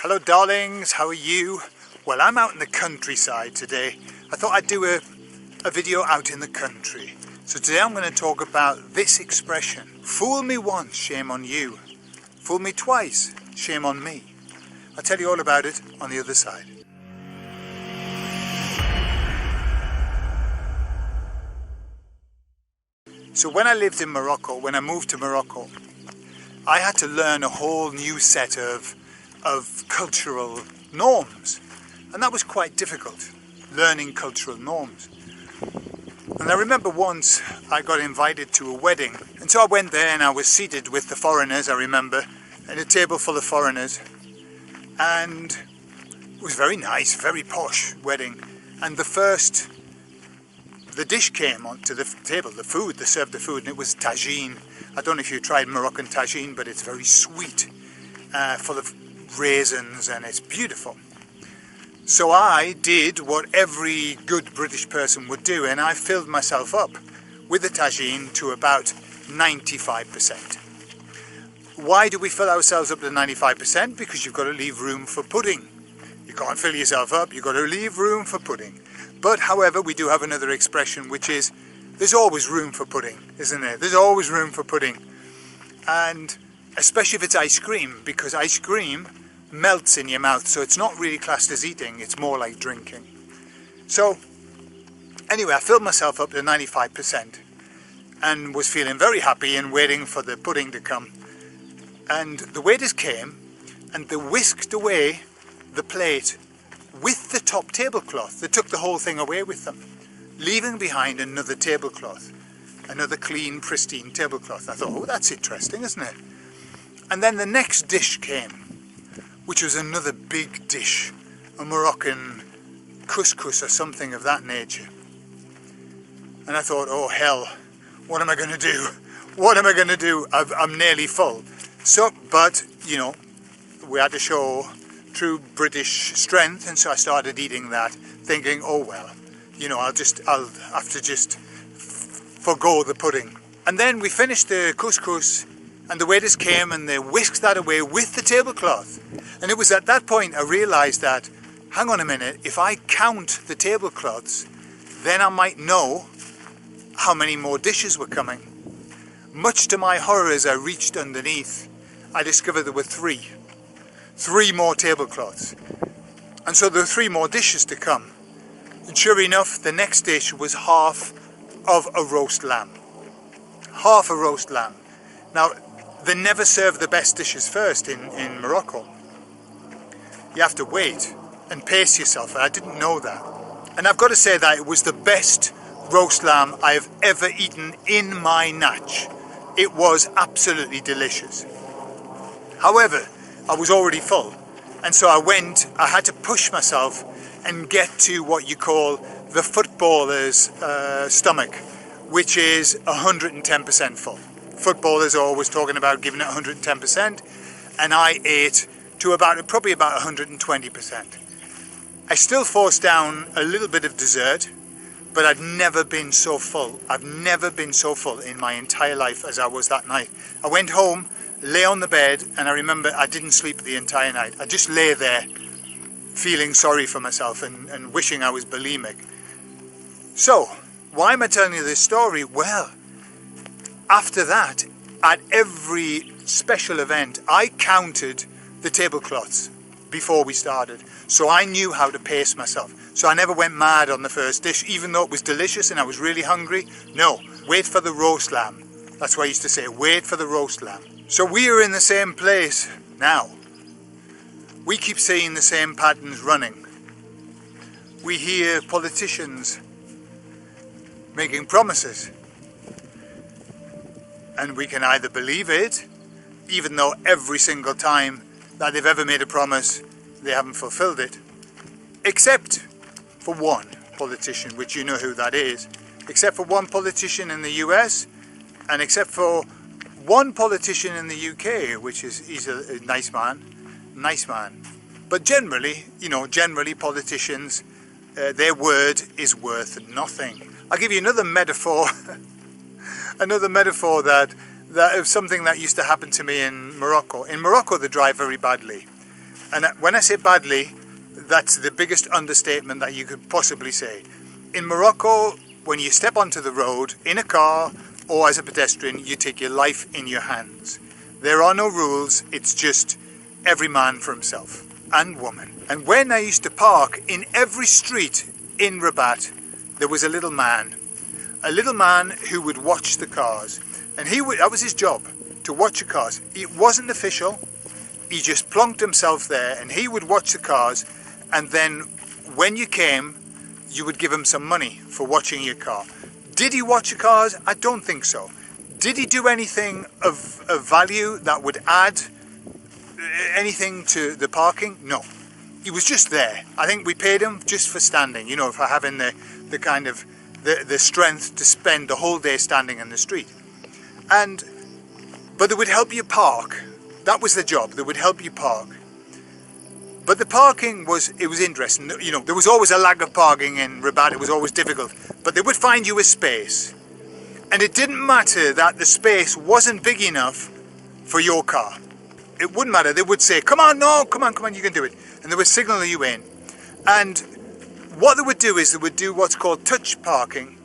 Hello darlings, how are you? Well, I'm out in the countryside today. I thought I'd do a video out in the country. So today I'm going to talk about this expression. Fool me once, shame on you. Fool me twice, shame on me. I'll tell you all about it on the other side. So when I lived in Morocco, when I moved to Morocco, I had to learn a whole new set of cultural norms, and that was quite difficult, learning cultural norms. And I remember once I got invited to a wedding, and so I went there and I was seated with the foreigners, I remember, at a table full of foreigners, and it was very nice, very posh wedding. And the dish came onto the table, the food, they served the food, and it was tagine. I don't know if you tried Moroccan tagine, but it's very sweet, full of raisins, and it's beautiful. So I did what every good British person would do, and I filled myself up with the tagine to about 95%. Why do we fill ourselves up to 95%? Because you've got to leave room for pudding. You can't fill yourself up, you've got to leave room for pudding. But however, we do have another expression, which is there's always room for pudding, isn't there? There's always room for pudding. And especially if it's ice cream, because ice cream melts in your mouth, so it's not really classed as eating, it's more like drinking. So anyway, I filled myself up to 95% and was feeling very happy and waiting for the pudding to come. And the waiters came and they whisked away the plate with the top tablecloth. They took the whole thing away with them, leaving behind another tablecloth, another clean, pristine tablecloth. I thought, oh, that's interesting, isn't it? And then the next dish came, which was another big dish, a Moroccan couscous or something of that nature. And I thought, oh hell, what am I going to do? What am I going to do? I'm nearly full. So, but, you know, we had to show true British strength, and so I started eating that, thinking, oh well, you know, I'll have to just forgo the pudding. And then we finished the couscous, and the waiters came and they whisked that away with the tablecloth. And it was at that point I realised that, hang on a minute, if I count the tablecloths, then I might know how many more dishes were coming. Much to my horror, as I reached underneath, I discovered there were three more tablecloths. And so there were 3 more dishes to come. And sure enough, the next dish was half of a roast lamb. Half a roast lamb. Now, they never serve the best dishes first in Morocco. You have to wait and pace yourself, and I didn't know that. And I've got to say that it was the best roast lamb I have ever eaten in my natch. It was absolutely delicious. However, I was already full, and so I had to push myself and get to what you call the footballer's stomach, which is 110% full. Footballers are always talking about giving it 110%, and I ate to probably about 120%. I still forced down a little bit of dessert, but I'd never been so full. I've never been so full in my entire life as I was that night. I went home, lay on the bed, and I remember I didn't sleep the entire night. I just lay there feeling sorry for myself and wishing I was bulimic. So, why am I telling you this story? Well, after that, at every special event, I counted the tablecloths before we started. So I knew how to pace myself. So I never went mad on the first dish, even though it was delicious and I was really hungry. No, wait for the roast lamb. That's what I used to say, wait for the roast lamb. So we are in the same place now. We keep seeing the same patterns running. We hear politicians making promises. And we can either believe it, even though every single time that they've ever made a promise, they haven't fulfilled it. Except for one politician, which you know who that is. Except for one politician in the US, and except for one politician in the UK, he's a nice man. But generally, politicians, their word is worth nothing. I'll give you another metaphor, that of something that used to happen to me in Morocco. In Morocco, they drive very badly. And when I say badly, that's the biggest understatement that you could possibly say. In Morocco, when you step onto the road in a car or as a pedestrian, you take your life in your hands. There are no rules, it's just every man for himself and woman. And when I used to park in every street in Rabat, there was a little man who would watch the cars. And that was his job, to watch the cars. It wasn't official, he just plonked himself there and he would watch the cars, and then when you came, you would give him some money for watching your car. Did he watch the cars? I don't think so. Did he do anything of value that would add anything to the parking? No. He was just there. I think we paid him just for standing, you know, for having the kind of the strength to spend the whole day standing in the street. But they would help you park. That was the job. They would help you park. But the parking was interesting. You know, there was always a lack of parking in Rabat. It was always difficult. But they would find you a space. And it didn't matter that the space wasn't big enough for your car. It wouldn't matter. They would say, come on, no, come on, you can do it. And they would signal you in. And what they would do is they would do what's called touch parking.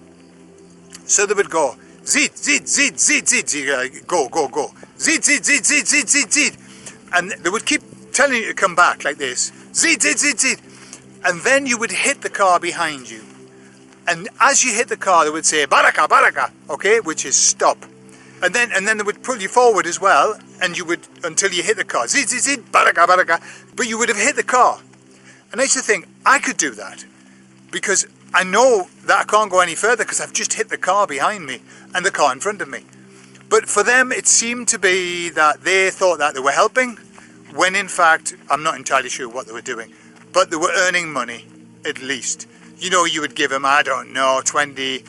So they would go, zid, zid, zid, zid, zid, go, zid, zid, zid, zid, zid, zid, zid. And they would keep telling you to come back like this, zid, zid, zid, zid. And then you would hit the car behind you. And as you hit the car, they would say, baraka, baraka, okay, which is stop. And then they would pull you forward as well, and you would, until you hit the car, zid, zid, zid, baraka, baraka, but you would have hit the car. And I used to think, I could do that, because I know that I can't go any further because I've just hit the car behind me and the car in front of me. But for them, it seemed to be that they thought that they were helping, when in fact, I'm not entirely sure what they were doing, but they were earning money, at least. You know, you would give them, I don't know, 20,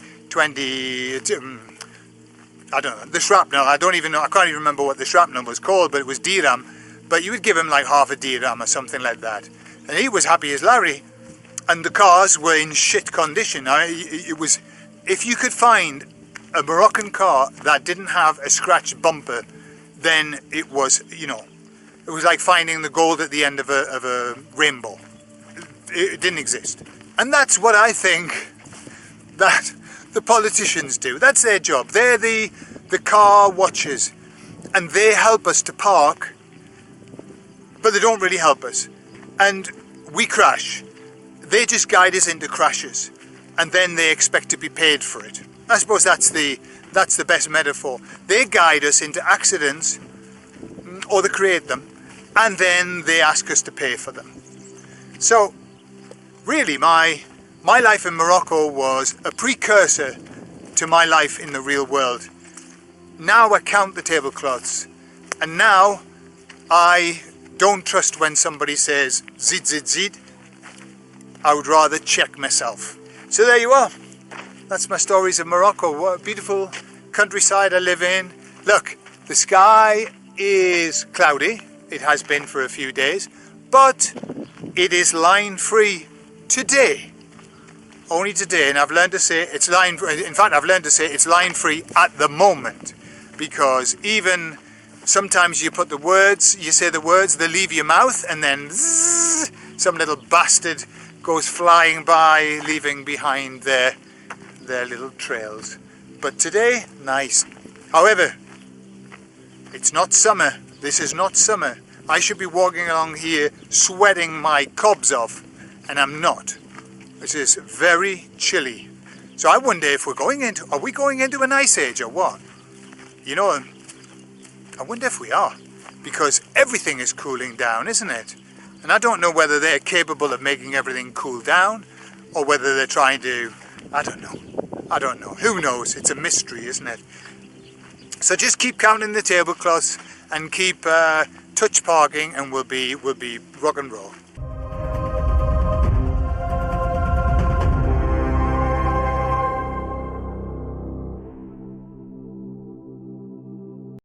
I don't know, the shrapnel, I can't even remember what the shrapnel was called, but it was dirham. But you would give him like half a dirham or something like that. And he was happy as Larry. And the cars were in shit condition. It was, if you could find a Moroccan car that didn't have a scratched bumper, then it was, you know, it was like finding the gold at the end of a rainbow. It didn't exist. And that's what I think that the politicians do. That's their job. They're the car watchers. And they help us to park, but they don't really help us. And we crash. They just guide us into crashes. And then they expect to be paid for it. I suppose that's the best metaphor. They guide us into accidents, or they create them, and then they ask us to pay for them. So, really, my life in Morocco was a precursor to my life in the real world. Now I count the tablecloths, and now I don't trust when somebody says zid, zid, zid. I would rather check myself. So there you are. That's my stories of Morocco. What a beautiful countryside I live in. Look, the sky is cloudy. It has been for a few days, but it is line free today. Only today, and I've learned to say it's line free. In fact, I've learned to say it's line free at the moment, because even sometimes you say the words, they leave your mouth, and then zzz, some little bastard goes flying by, leaving behind their little trails. But today, nice. However, it's not summer. This is not summer. I should be walking along here sweating my cobs off, and I'm not. It is very chilly. So I wonder if are we going into an ice age or what? You know, I wonder if we are, because everything is cooling down, isn't it? And I don't know whether they're capable of making everything cool down, or whether they're trying to, I don't know. Who knows? It's a mystery, isn't it? So just keep counting the tablecloths and keep touch parking, and we'll be rock and roll.